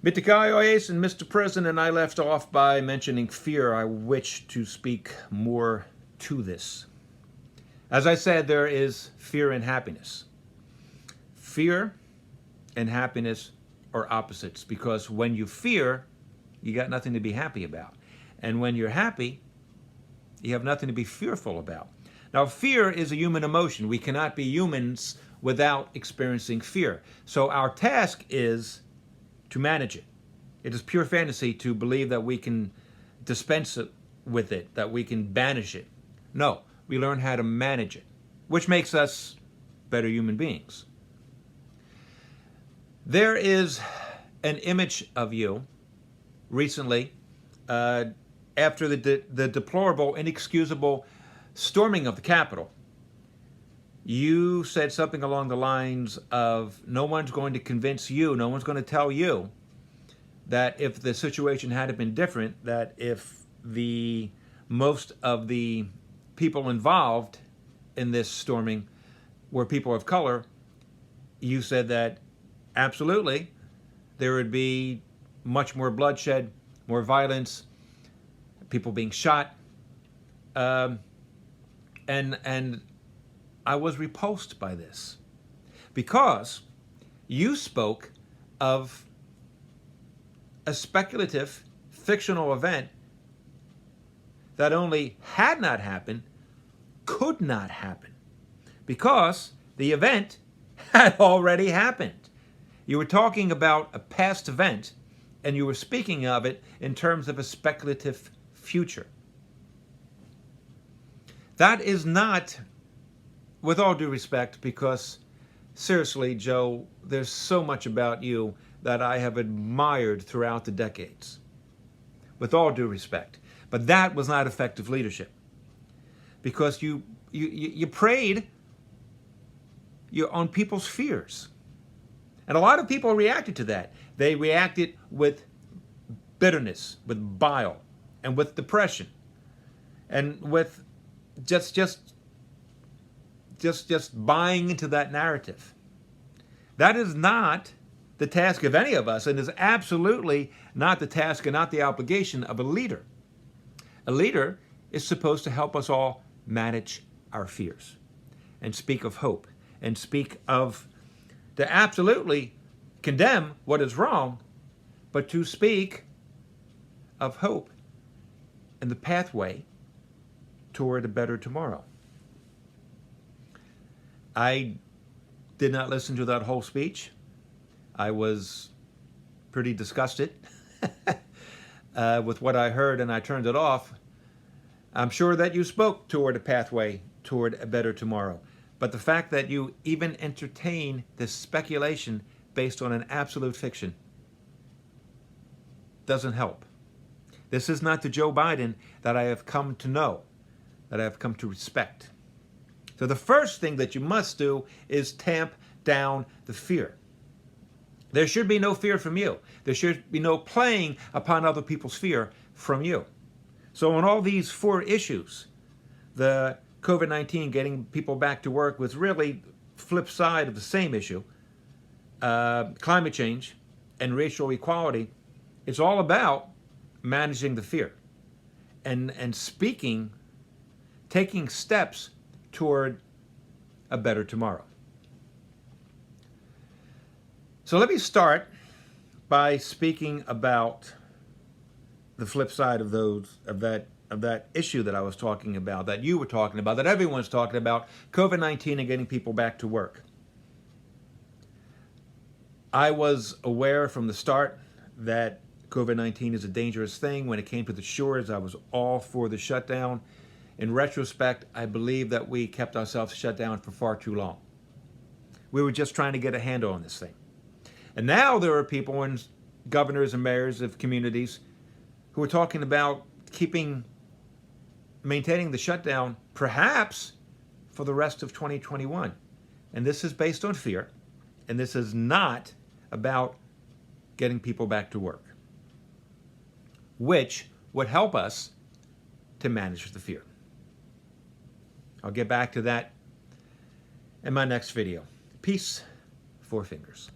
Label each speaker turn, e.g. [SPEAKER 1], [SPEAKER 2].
[SPEAKER 1] Mitikayoes and Mr. President, I left off by mentioning fear. I wish to speak more to this. As I said, there is fear and happiness. Fear and happiness are opposites because when you fear, you got nothing to be happy about. And when you're happy, you have nothing to be fearful about. Now, fear is a human emotion. We cannot be humans without experiencing fear. So our task is to manage it. It is pure fantasy to believe that we can dispense with it, that we can banish it. No, we learn how to manage it, which makes us better human beings. There is an image of you recently after the deplorable, inexcusable storming of the Capitol. You said something along the lines of, no one's going to convince you, no one's going to tell you that if the situation had been different, that if most of the people involved in this storming were people of color, you said that absolutely there would be much more bloodshed, more violence, people being shot, and I was repulsed by this because you spoke of a speculative, fictional event that only had not happened, could not happen, because the event had already happened. You were talking about a past event, and you were speaking of it in terms of a speculative future. That is not, with all due respect, because seriously, Joe, there's so much about you that I have admired throughout the decades, with all due respect. But that was not effective leadership, because you preyed on people's fears. And a lot of people reacted to that. They reacted with bitterness, with bile, and with depression, and with just buying into that narrative. That is not the task of any of us, and is absolutely not the task and not the obligation of a leader. A leader is supposed to help us all manage our fears and speak of hope and speak of, to absolutely condemn what is wrong, but to speak of hope and the pathway toward a better tomorrow. I did not listen to that whole speech. I was pretty disgusted with what I heard, and I turned it off. I'm sure that you spoke toward a pathway toward a better tomorrow. But the fact that you even entertain this speculation based on an absolute fiction doesn't help. This is not the Joe Biden that I have come to know, that I have come to respect. So the first thing that you must do is tamp down the fear. There should be no fear from you. There should be no playing upon other people's fear from you. So on all these four issues, the COVID-19 getting people back to work was really flip side of the same issue. Climate change and racial equality, it's all about managing the fear and speaking, taking steps toward a better tomorrow. So let me start by speaking about the flip side of that issue that I was talking about, that you were talking about, that everyone's talking about, COVID-19 and getting people back to work. I was aware from the start that COVID-19 is a dangerous thing. When it came to the shores, I was all for the shutdown. In retrospect, I believe that we kept ourselves shut down for far too long. We were just trying to get a handle on this thing. And now there are people and governors and mayors of communities who are talking about maintaining the shutdown perhaps for the rest of 2021. And this is based on fear. And this is not about getting people back to work, which would help us to manage the fear. I'll get back to that in my next video. Peace, 4 fingers.